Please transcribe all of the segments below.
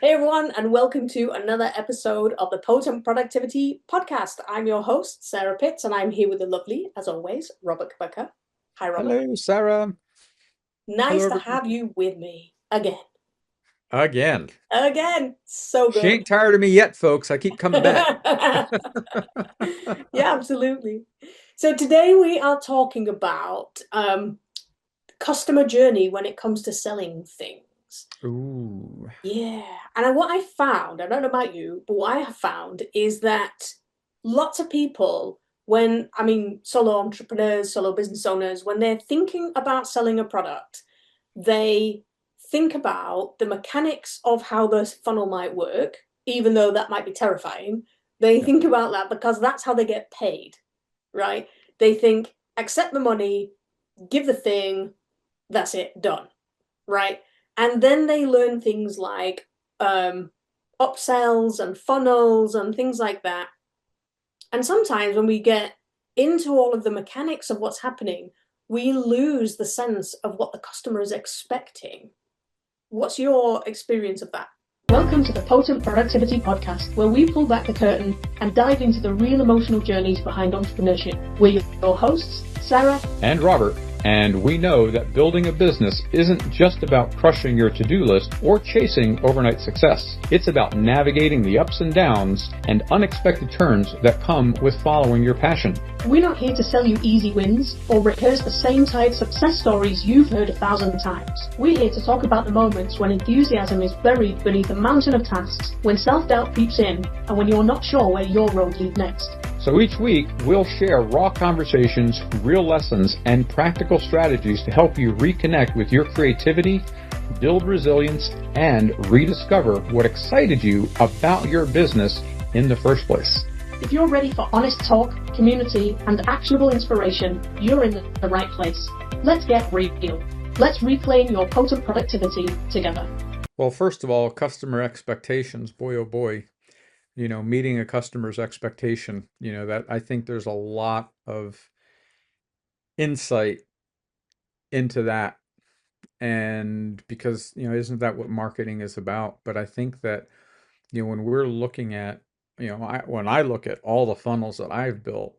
Hey everyone, and welcome to another episode of the Potent Productivity Podcast. I'm your host, Sarah Pitts, and I'm here with the lovely, as always, Robert Cabeca. Hi, Robert. Hello, Sarah. Hello, Nice to everyone. have you with me again. Again. Again. So She good. ain't tired of me yet, folks. I keep coming back. Yeah, absolutely. So today we are talking about customer journey when it comes to selling things. Ooh. Yeah. And what I found, I don't know about you, but what I have found is that lots of people, solo entrepreneurs, solo business owners, when they're thinking about selling a product, they think about the mechanics of how the funnel might work, even though that might be terrifying. They Yeah. think about that because that's how they get paid, right? They think, accept the money, give the thing, that's it, done, right? And then they learn things like um, upsells and funnels and things like that. And sometimes when we get into all of the mechanics of what's happening, we lose the sense of what the customer is expecting. What's your experience of that? Welcome to the Potent Productivity Podcast, where we pull back the curtain and dive into the real emotional journeys behind entrepreneurship. We're your hosts, Sarah And Robert. And we know that building a business isn't just about crushing your to-do list or chasing overnight success. It's about navigating the ups and downs and unexpected turns that come with following your passion. We're not here to sell you easy wins or rehearse the same tired success stories you've heard 1,000 times. We're here to talk about the moments when enthusiasm is buried beneath a mountain of tasks, when self-doubt creeps in, and when you're not sure where your road leads next. So each week, we'll share raw conversations, real lessons, and practical strategies to help you reconnect with your creativity, build resilience, and rediscover what excited you about your business in the first place. If you're ready for honest talk, community, and actionable inspiration, you're in the right place. Let's get real. Let's reclaim your potent productivity together. Well, first of all, customer expectations, boy, oh boy. Meeting a customer's expectation, that I think there's a lot of insight into that. And because, isn't that what marketing is about? But I think that, when we're looking at, when I look at all the funnels that I've built,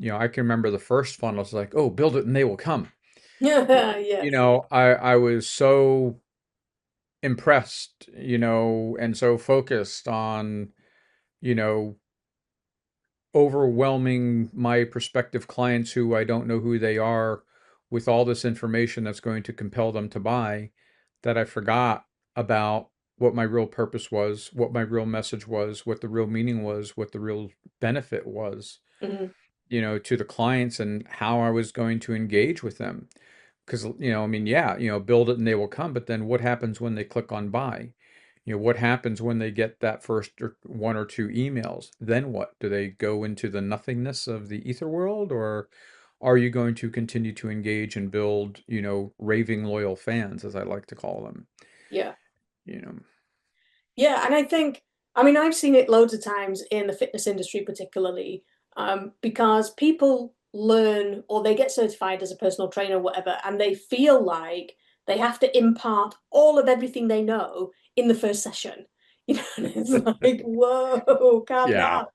I can remember the first funnel was like, oh, build it and they will come. Yes. I was so impressed, and so focused on, you know, overwhelming my prospective clients who I don't know who they are with all this information that's going to compel them to buy, that I forgot about what my real purpose was, what my real message was, what the real meaning was, what the real benefit was, Mhm. to the clients and how I was going to engage with them. Because, yeah, build it and they will come, but then what happens when they click on buy? What happens when they get that first or one or two emails? Then what? Do they go into the nothingness of the ether world, or are you going to continue to engage and build, raving loyal fans, as I like to call them? Yeah. You know, Yeah, and I've seen it loads of times in the fitness industry, particularly, because people learn or they get certified as a personal trainer, or whatever, and they feel like they have to impart all of everything they know in the first session. And it's like, whoa, calm yeah, down,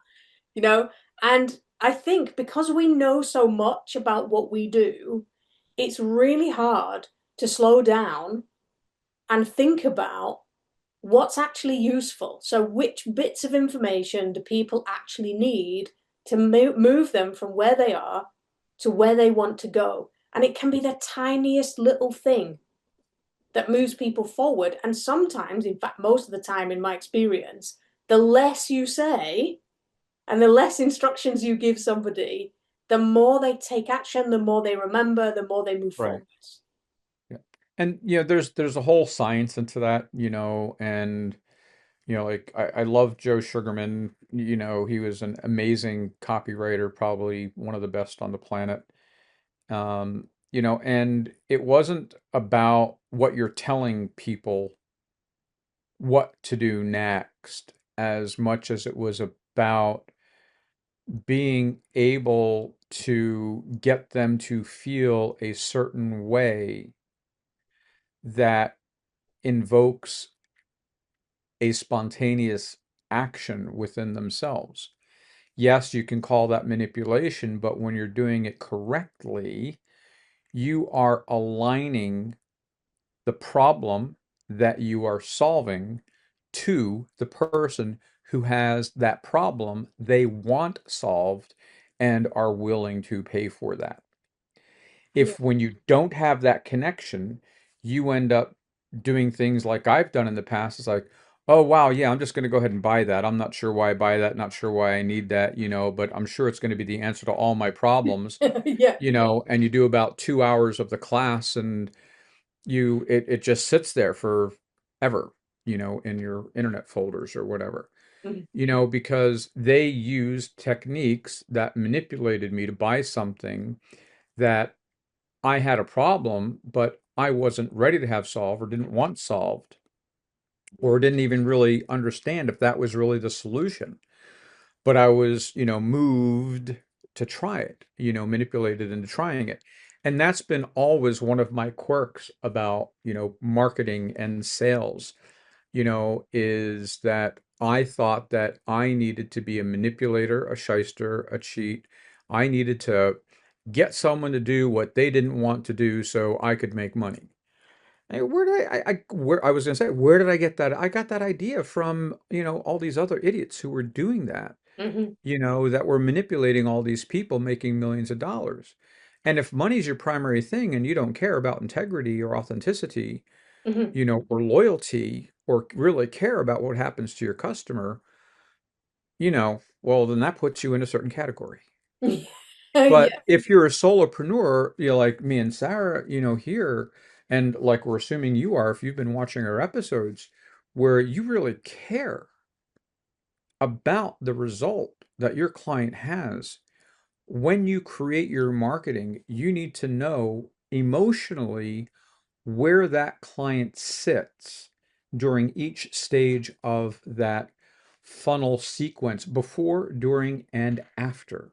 you know? And I think because we know so much about what we do, it's really hard to slow down and think about what's actually useful. So, which bits of information do people actually need to move them from where they are to where they want to go? And it can be the tiniest little thing that moves people forward. And sometimes, in fact, most of the time, in my experience, the less you say and the less instructions you give somebody, the more they take action, the more they remember, the more they move right. forward. Yeah. And there's a whole science into that, and like I love Joe Sugarman. He was an amazing copywriter, probably one of the best on the planet. And it wasn't about what you're telling people what to do next as much as it was about being able to get them to feel a certain way that invokes a spontaneous action within themselves. Yes, you can call that manipulation, but when you're doing it correctly, you are aligning the problem that you are solving to the person who has that problem they want solved and are willing to pay for that. Yeah. If when you don't have that connection, you end up doing things like I've done in the past, it's like, oh wow, yeah, I'm just going to go ahead and buy that. I'm not sure why I buy that, not sure why I need that, but I'm sure it's going to be the answer to all my problems, Yeah. and you do about 2 hours of the class and it just sits there for ever, in your internet folders or whatever. Mhm. Because they used techniques that manipulated me to buy something that I had a problem, but I wasn't ready to have solved or didn't want solved or didn't even really understand if that was really the solution. But I was, moved to try it, manipulated into trying it. And that's been always one of my quirks about, marketing and sales, is that I thought that I needed to be a manipulator, a shyster, a cheat. I needed to get someone to do what they didn't want to do so I could make money. Where did where I was going to say, where did I get that? I got that idea from, all these other idiots who were doing that, Mhm. that were manipulating all these people making millions of dollars. And if money's your primary thing and you don't care about integrity or authenticity, Mhm. or loyalty or really care about what happens to your customer, well, then that puts you in a certain category. Yeah. But if you're a solopreneur, like me and Sarah, here, and like we're assuming you are, if you've been watching our episodes, where you really care about the result that your client has, when you create your marketing, you need to know emotionally where that client sits during each stage of that funnel sequence before, during, and after.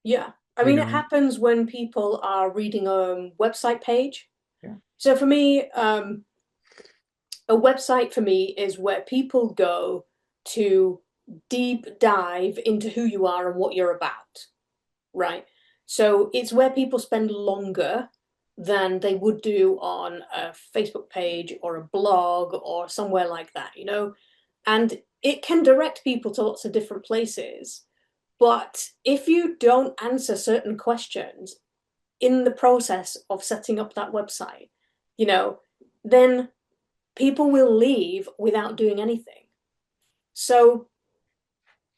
Yeah. I You mean, it know, happens when people are reading a website page. yeah. So for me, a website for me is where people go to deep dive into who you are and what you're about, right? So it's where people spend longer than they would do on a Facebook page or a blog or somewhere like that. And it can direct people to lots of different places. But if you don't answer certain questions in the process of setting up that website, you know, then people will leave without doing anything. So,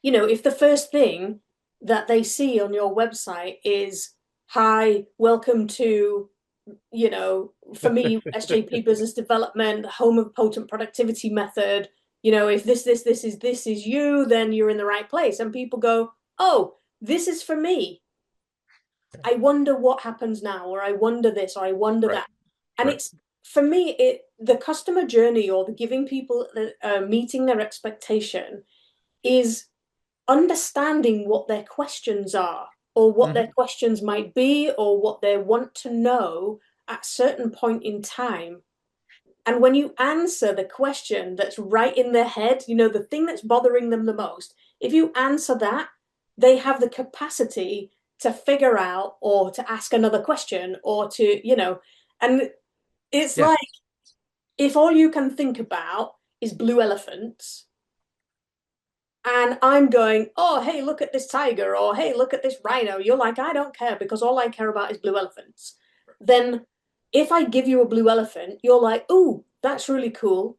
if the first thing that they see on your website is, hi, welcome to, for me, SJP Business Development, home of potent productivity method, if this is you, then you're in the right place. And people go, oh, this is for me. I wonder what happens now, or I wonder this, or I wonder Right, that. And right. it's for me, the customer journey or the giving people meeting their expectation is understanding what their questions are, or what their Hmm. questions might be, or what they want to know at a certain point in time. And when you answer the question that's right in their head, the thing that's bothering them the most, if you answer that, they have the capacity to figure out or to ask another question or and it's Yeah. like if all you can think about is blue elephants, and I'm going, oh, hey, look at this tiger, or hey, look at this rhino. You're like, I don't care because all I care about is blue elephants. Then if I give you a blue elephant, you're like, ooh, that's really cool.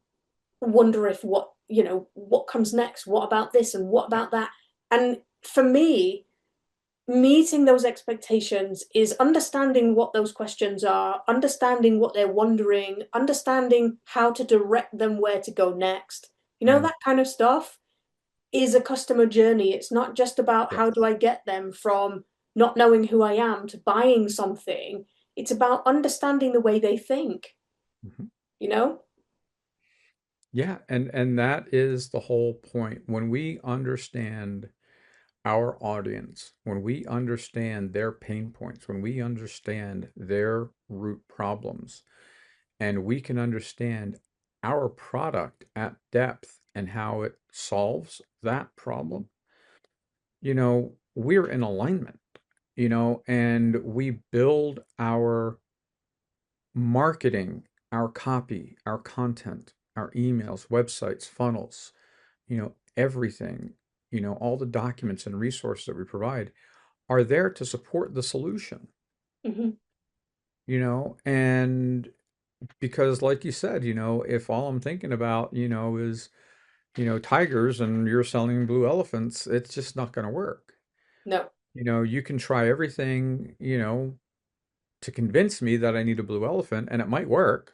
Wonder if what comes next, what about this and what Yeah. about that. And for me, meeting those expectations is understanding what those questions are, understanding what they're wondering, understanding how to direct them where to go next, Mm, that kind of stuff is a customer journey. It's not just about yeah. how do I get them from not knowing who I am to buying something. It's about understanding the way they think, Mhm. you know? Yeah, and that is the whole point. When we understand our audience, when we understand their pain points, when we understand their root problems, and we can understand our product at depth and how it solves that problem, we're in alignment, and we build our marketing, our copy, our content, our emails, websites, funnels, everything, all the documents and resources that we provide are there to support the solution, Hmm. and because like you said, if all I'm thinking about, is, tigers and you're selling blue elephants, it's just not going to work. No. You can try everything, to convince me that I need a blue elephant and it might work,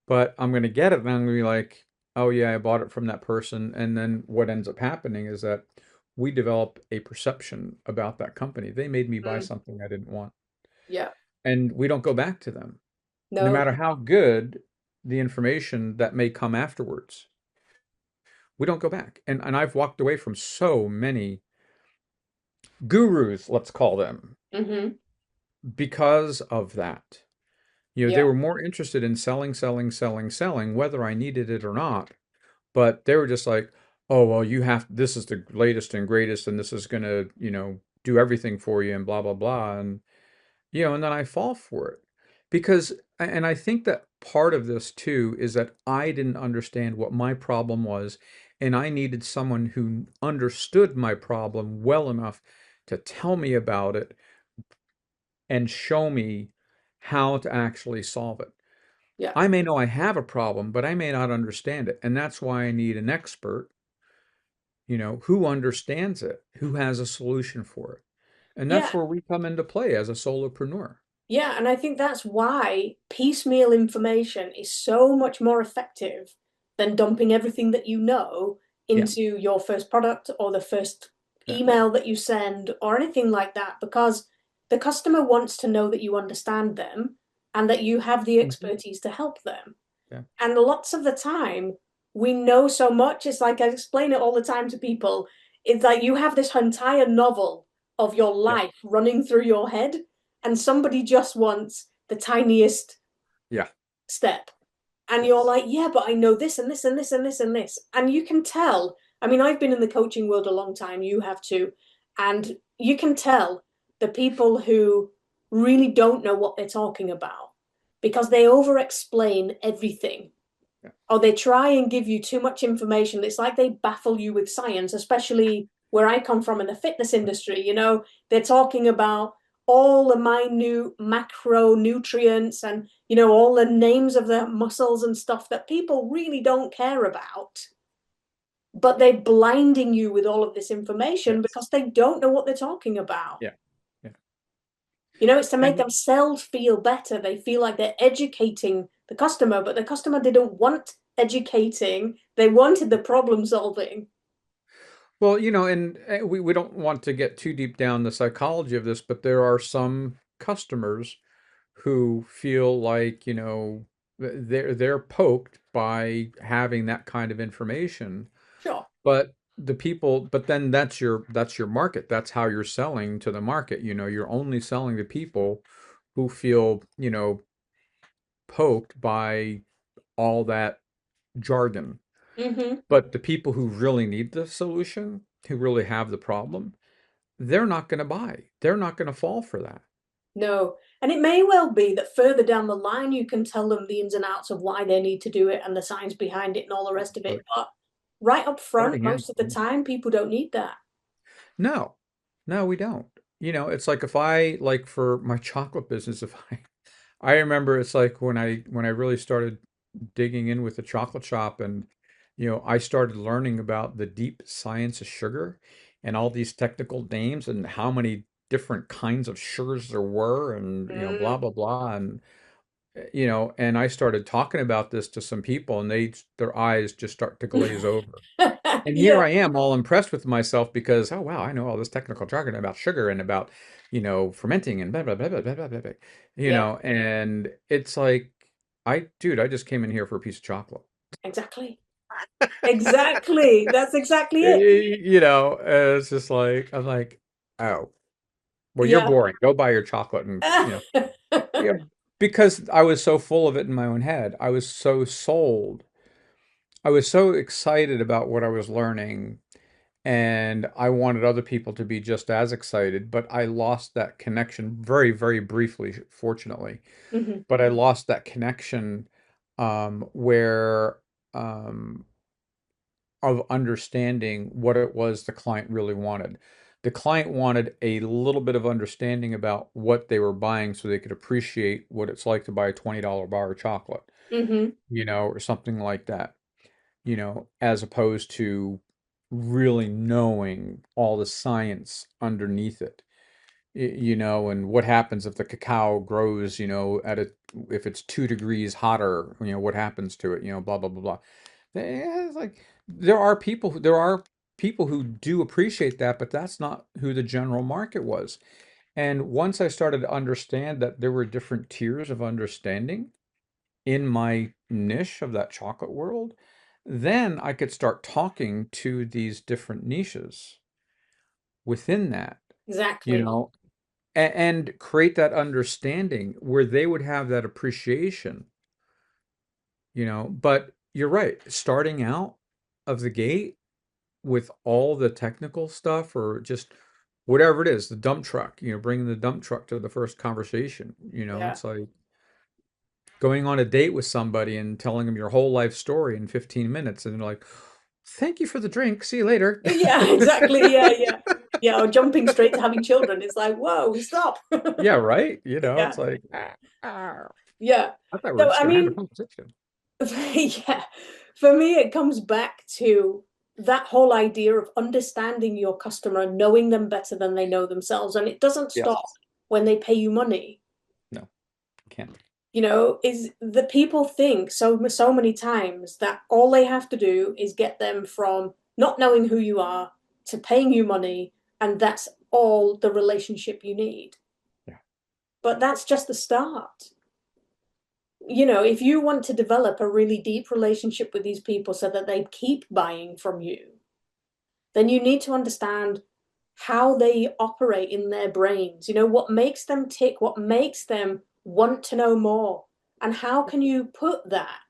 but I'm going to get it and I'm going to be like, oh yeah, I bought it from that person. And then what ends up happening is that we develop a perception about that company. They made me buy Mm. something I didn't want. Yeah. And we don't go back to them, no No. matter how good the information that may come afterwards. We don't go back. And I've walked away from so many gurus, let's call them, Hmm. because of that. They Yeah. were more interested in selling, selling, selling, selling, whether I needed it or not. But they were just like, oh, well, this is the latest and greatest, and this is going to, do everything for you and blah, blah, blah. And then I fall for it because, and I think that part of this too is that I didn't understand what my problem was. And I needed someone who understood my problem well enough to tell me about it and show me how to actually solve it. Yeah. I may know I have a problem, but I may not understand it. And that's why I need an expert, who understands it, who has a solution for it. And that's Yeah. where we come into play as a solopreneur. Yeah, and I think that's why piecemeal information is so much more effective than dumping everything that you know Yeah, into your first product or the first yeah, email that you send or anything like that, because the customer wants to know that you understand them and that you have the mhm, expertise to help them. yeah, And lots of the time, we know so much. It's like I explain it all the time to people. It's like you have this entire novel of your yeah, life running through your head, and somebody just wants the tiniest yeah, step. And you're yes, like, yeah, but I know this and this and this and this and this. And you can tell. I mean, I've been in the coaching world a long time, you have too. And you can tell the people who really don't know what they're talking about because they over explain everything yeah, or they try and give you too much information. It's like they baffle you with science, especially where I come from in the fitness industry. They're talking about all the minute macronutrients and, all the names of the muscles and stuff that people really don't care about. But they're blinding you with all of this information yes, because they don't know what they're talking about. yeah, yeah. It's to make And themselves feel better. They feel like they're educating the customer, but the customer didn't want educating. They wanted the problem solving. well, and we don't want to get too deep down the psychology of this, but there are some customers who feel like, they're poked by having that kind of information. Sure. But then that's your market. That's how you're selling to the market. You're only selling to people who feel, poked by all that jargon. Mm-hmm. But the people who really need the solution, who really have the problem, they're not going to buy. They're not going to fall for that. No. And it may well be that further down the line, you can tell them the ins and outs of why they need to do it and the science behind it and all the rest of it. But But right up front, starting out, most of the time, people don't need that. no, no, we don't. It's like if I like for my chocolate business, if I remember it's like when I really started digging in with the chocolate shop and I started learning about the deep science of sugar and all these technical names and how many different kinds of sugars there were and blah Mm. blah blah and I started talking about this to some people and their eyes just start to glaze over. And here Yeah, I am all impressed with myself because, oh wow, I know all this technical jargon about sugar and about, fermenting and blah blah blah blah blah blah blah. yeah, And it's like, dude, I just came in here for a piece of chocolate. exactly. Exactly. That's exactly it. It's just like I'm like, oh, well, you're Yeah. boring. Go buy your chocolate and yeah, because I was so full of it in my own head. I was so sold. I was so excited about what I was learning, and I wanted other people to be just as excited, but I lost that connection very, very briefly, fortunately. Hmm. But I lost that connection where of understanding what it was the client really wanted. The client wanted a little bit of understanding about what they were buying so they could appreciate what it's like to buy a $20 bar of chocolate, Hmm. or something like that, as opposed to really knowing all the science underneath it, and what happens if the cacao grows, if it's 2 degrees hotter, what happens to it, blah, blah, blah, blah. It's like there are people who do appreciate that, but that's not who the general market was. And once I started to understand that there were different tiers of understanding in my niche of that chocolate world, then I could start talking to these different niches within that, you Exactly. know, and create that understanding where they would have that appreciation, But you're right, starting out of the gate with all the technical stuff or just whatever it is, the dump truck, bringing the dump truck to the first conversation, Yeah. it's like going on a date with somebody and telling them your whole life story in 15 minutes and they're like, thank you for the drink, see you later. Yeah, exactly. Yeah, yeah. Yeah, or jumping straight to having children. It's like, whoa, stop. Yeah, right, Yeah, it's like, ah, yeah. I thought we were So, just I gonna have a mean, conversation. yeah, for me, it comes back to that whole idea of understanding your customer and knowing them better than they know themselves. And it doesn't stop Yes. when they pay you money. No, can't. Is the people think so many times that all they have to do is get them from not knowing who you are to paying you money, and that's all the relationship you need. Yeah. But that's just the start. If you want to develop a really deep relationship with these people so that they keep buying from you, then you need to understand how they operate in their brains. What makes them tick, what makes them want to know more, and how can you put that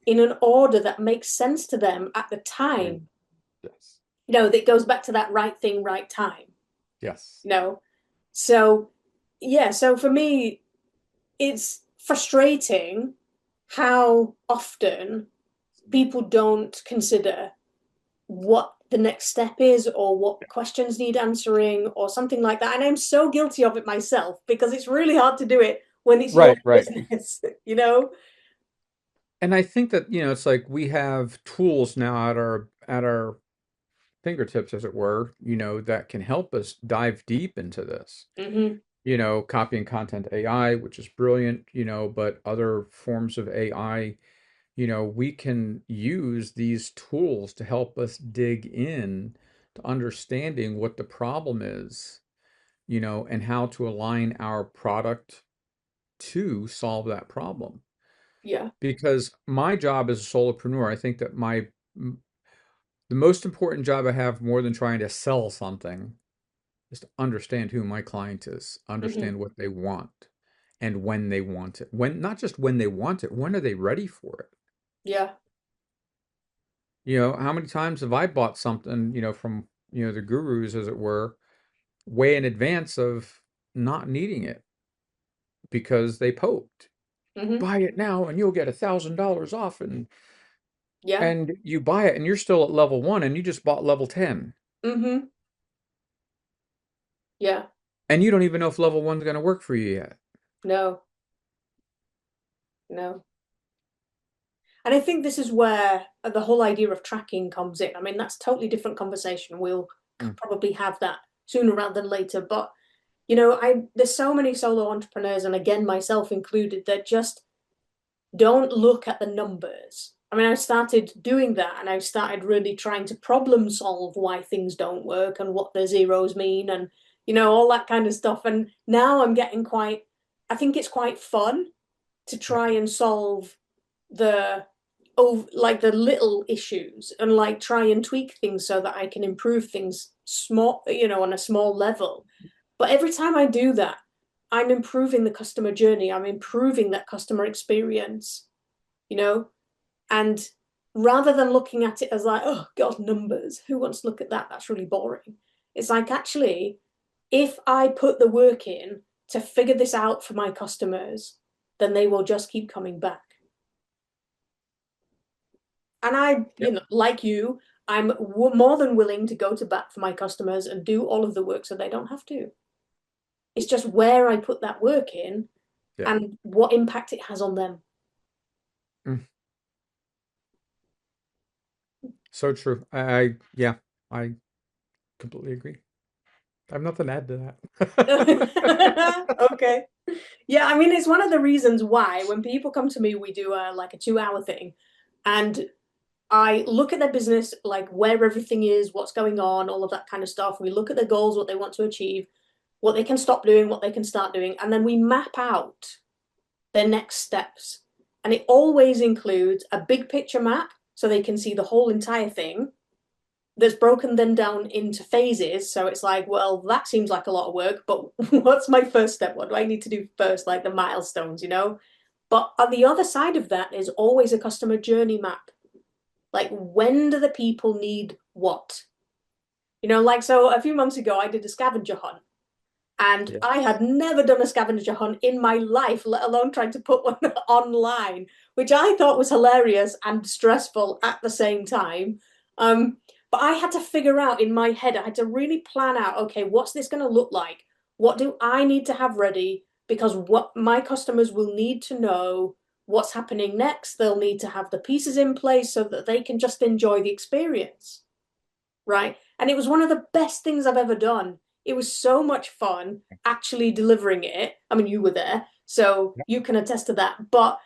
in an order that makes sense to them at the Right. time? Yes. That goes back to that right thing, right time. Yes. You know, so yeah, so for me, it's frustrating how often people don't consider what the next step is or what questions need answering or something like that. And I'm so guilty of it myself because it's really hard to do it when it's your Right, right. business, And I think that, it's like we have tools now at our fingertips, as it were, that can help us dive deep into this. Hmm. Copy and content AI, which is brilliant, but other forms of AI, we can use these tools to help us dig in to understanding what the problem is, and how to align our product to solve that problem. Yeah. Because my job as a solopreneur, I think that the most important job I have more than trying to sell something is to understand who my client is, Hmm. understand what they want and when they want it. When not just when they want it, when are they ready for it? Yeah. How many times have I bought something, from, the gurus, as it were, way in advance of not needing it because they poked. Hmm. Buy it now and you'll get $1,000 off, Yeah. and you buy it and you're still at level 1 and you just bought level 10 Hmm. Yeah. and you don't even know if level 1's going to work for you yet. No, no. And I think this is where the whole idea of tracking comes in. I mean, that's a totally different conversation. We'll Mm. probably have that sooner rather than later. But there's so many solo entrepreneurs, and again myself included, that just don't look at the numbers. I mean, I started doing that and I started really trying to problem solve why things don't work and what the zeros mean and, all that kind of stuff. And now I think it's quite fun to Yeah. try and solve the, like the little issues and like try and tweak things so that I can improve things small, on a small level. But every time I do that, I'm improving the customer journey. I'm improving that customer experience, you know? And rather than looking at it as like, oh God, numbers, who wants to look at that? That's really boring. It's like, actually, if I put the work in to figure this out for my customers, then they will just keep coming back. And I, Yep. like you, I'm more than willing to go to bat for my customers and do all of the work so they don't have to. It's just where I put that work in Yeah. and what impact it has on them. Mm. So true. Yeah, I completely agree. I have nothing to add to that. Okay. Yeah, I mean, it's one of the reasons why when people come to me, we do like a 2 hour thing, and I look at their business, like where everything is, what's going on, all of that kind of stuff. We look at their goals, what they want to achieve, what they can stop doing, what they can start doing, and then we map out their next steps. And it always includes a big picture map so they can see the whole entire thing that's broken then down into phases. So it's like, well, that seems like a lot of work, but what's my first step? What do I need to do first? Like the milestones, you know? But on the other side of that is always a customer journey map. Like, when do the people need what? Like, so a few months ago, I did a scavenger hunt. And Yeah. I had never done a scavenger hunt in my life, let alone trying to put one online, which I thought was hilarious and stressful at the same time. Um, but I had to figure out in my head, I had to really plan out, okay, what's this going to look like? What do I need to have ready? Because what my customers will need to know what's happening next. They'll need to have the pieces in place so that they can just enjoy the experience, right? And it was one of the best things I've ever done. It was so much fun actually delivering it. I mean, you were there, so you can attest to that. But,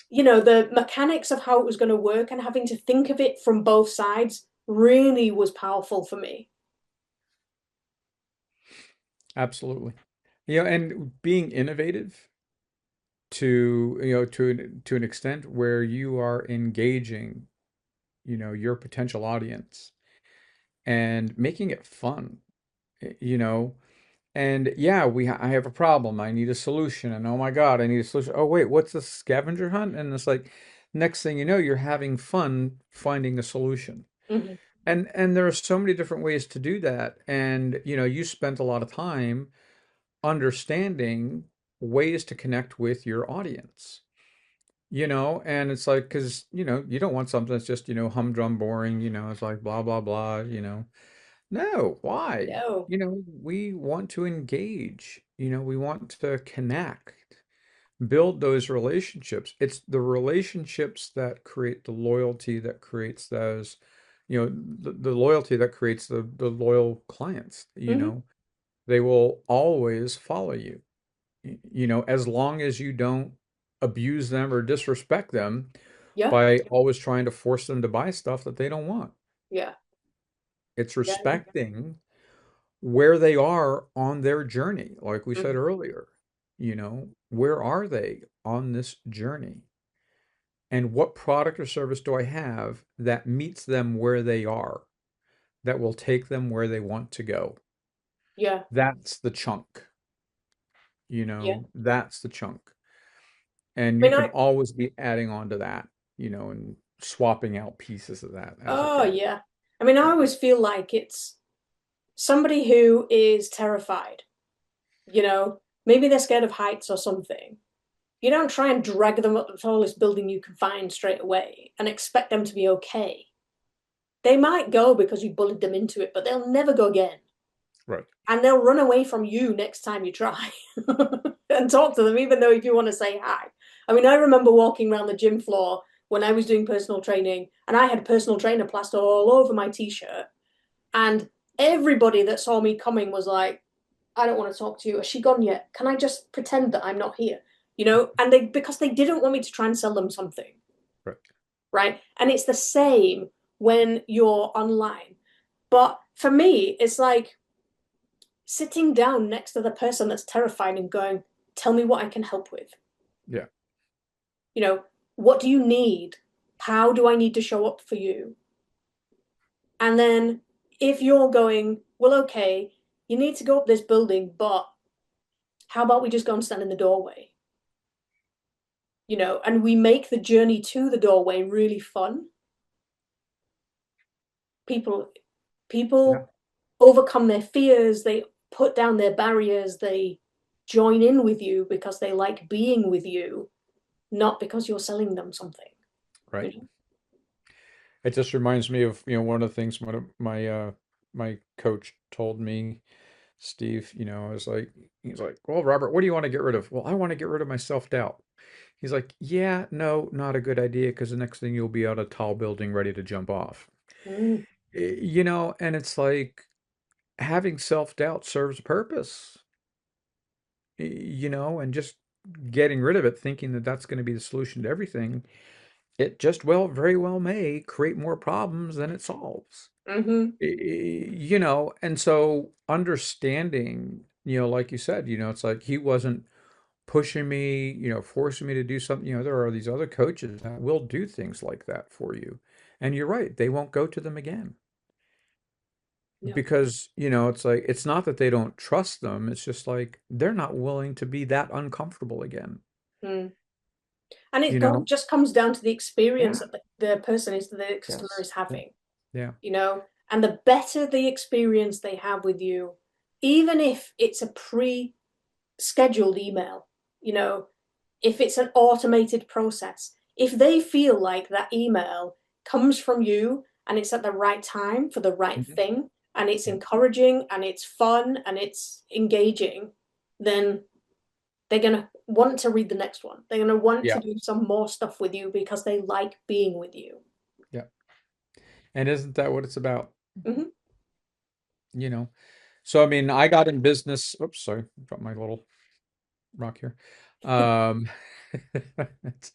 the mechanics of how it was going to work and having to think of it from both sides really was powerful for me. Absolutely. And being innovative to an extent where you are engaging, your potential audience and making it fun, y- you know. And yeah, I have a problem. I need a solution. And oh my God, I need a solution. Oh wait, what's a scavenger hunt? And it's like next thing you know, you're having fun finding a solution. Mm-hmm. And there are so many different ways to do that. And you spent a lot of time understanding ways to connect with your audience. And it's like, because, you don't want something that's just, humdrum, boring, it's like blah, blah, blah. No, why? No. We want to engage, we want to connect, build those relationships. It's the relationships that create the loyalty that creates those, the loyalty that creates the loyal clients, Mm-hmm. they will always follow you, as long as you don't abuse them or disrespect them Yeah. by always trying to force them to buy stuff that they don't want. Yeah. It's Yeah. respecting where they are on their journey. Like we said Mm-hmm. earlier, where are they on this journey? And what product or service do I have that meets them where they are, that will take them where they want to go? Yeah. That's the chunk, Yeah. that's the chunk. And I you mean, can always be adding on to that, and swapping out pieces of that as it oh, goes. yeah. I mean, I Yeah. always feel like it's somebody who is terrified, maybe they're scared of heights or something. You don't try and drag them up the tallest building you can find straight away and expect them to be okay. They might go because you bullied them into it, but they'll never go again. Right. And they'll run away from you next time you try and talk to them, even though if you want to say hi. I mean, I remember walking around the gym floor when I was doing personal training, and I had personal trainer plaster all over my t-shirt. And everybody that saw me coming was like, I don't want to talk to you. Has she gone yet? Can I just pretend that I'm not here? And because they didn't want me to try and sell them something, Right. right? And it's the same when you're online. But for me, it's like sitting down next to the person that's terrified and going, tell me what I can help with. Yeah. You know, what do you need? How do I need to show up for you? And then if you're going, well, okay, you need to go up this building, but how about we just go and stand in the doorway? And we make the journey to the doorway really fun. People Yeah. people overcome their fears, they put down their barriers, they join in with you because they like being with you, not because you're selling them something, you Right. know? It just reminds me of, one of the things one of my coach told me, Steve, I was like, he's like, well, Robert, what do you want to get rid of? Well, I want to get rid of my self-doubt. He's like, yeah, no, not a good idea, because the next thing you'll be out a tall building ready to jump off. Mm, And it's like having self-doubt serves a purpose, and just getting rid of it, thinking that that's going to be the solution to everything, it just very well may create more problems than it solves. mm-hmm. And so understanding, like you said, it's like he wasn't pushing me, forcing me to do something. There are these other coaches that will do things like that for you. And you're right, they won't go to them again Yeah. because, it's like, it's not that they don't trust them. It's just like they're not willing to be that uncomfortable again, Mm. And you know? just comes down to the experience Yeah. that the person is, the customer Yes. is Yeah. having, Yeah. and the better the experience they have with you, even if it's a pre-scheduled email, you know, if it's an automated process, if they feel like that email comes from you and it's at the right time for the right Mhm. thing and it's Yeah. encouraging and it's fun and it's engaging, then they're going to want to read the next one. They're going to want to Yeah. do some more stuff with you because they like being with you. Yeah. And isn't that what it's about? Mm-hmm. You know? So, I mean, I got in business. Oops, sorry, dropped my little rock here. Um, it's-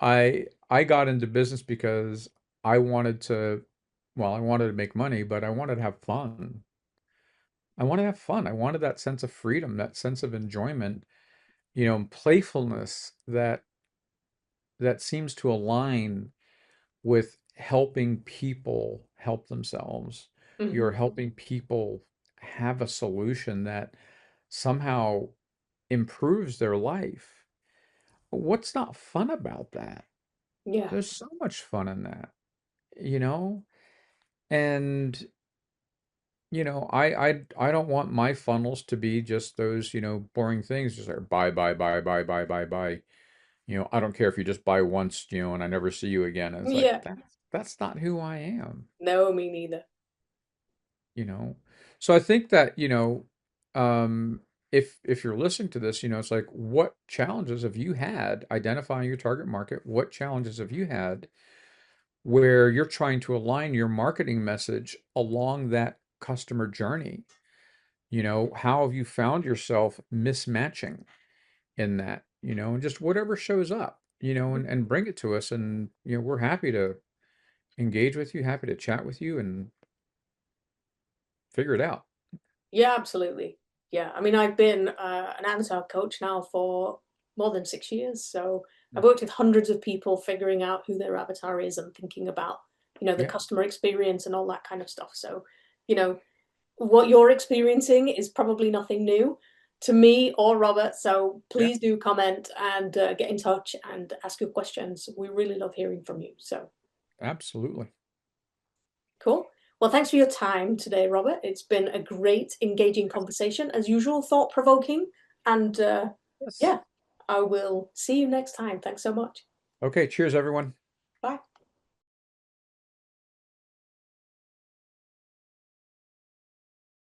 I got into business because I wanted to, well, I wanted to make money, but I wanted to have fun. I wanted to have fun. I wanted that sense of freedom, that sense of enjoyment, playfulness that seems to align with helping people help themselves. Mm-hmm. You're helping people have a solution that somehow improves their life. What's not fun about that? Yeah. There's so much fun in that, you know? And I don't want my funnels to be just those, boring things, just like buy, buy, buy, buy, buy, buy, buy. I don't care if you just buy once, and I never see you again. And it's like Yeah. that's not who I am. No, me neither. you know so I think that um if you're listening to this, it's like, what challenges have you had identifying your target market? What challenges have you had where you're trying to align your marketing message along that customer journey? How have you found yourself mismatching in that? And just whatever shows up, and bring it to us, and we're happy to engage with you, happy to chat with you and figure it out. Yeah, absolutely. Yeah, I mean, I've been an avatar coach now for more than 6 years. So I've worked with hundreds of people figuring out who their avatar is and thinking about, the Yeah. customer experience and all that kind of stuff. So, you know, what you're experiencing is probably nothing new to me or Robert. So Yeah. please do comment and get in touch and ask your questions. We really love hearing from you. So Absolutely. cool. Well, thanks for your time today, Robert. It's been a great, engaging conversation, as usual, thought provoking. And Yes. yeah, I will see you next time. Thanks so much. Okay. Cheers, everyone.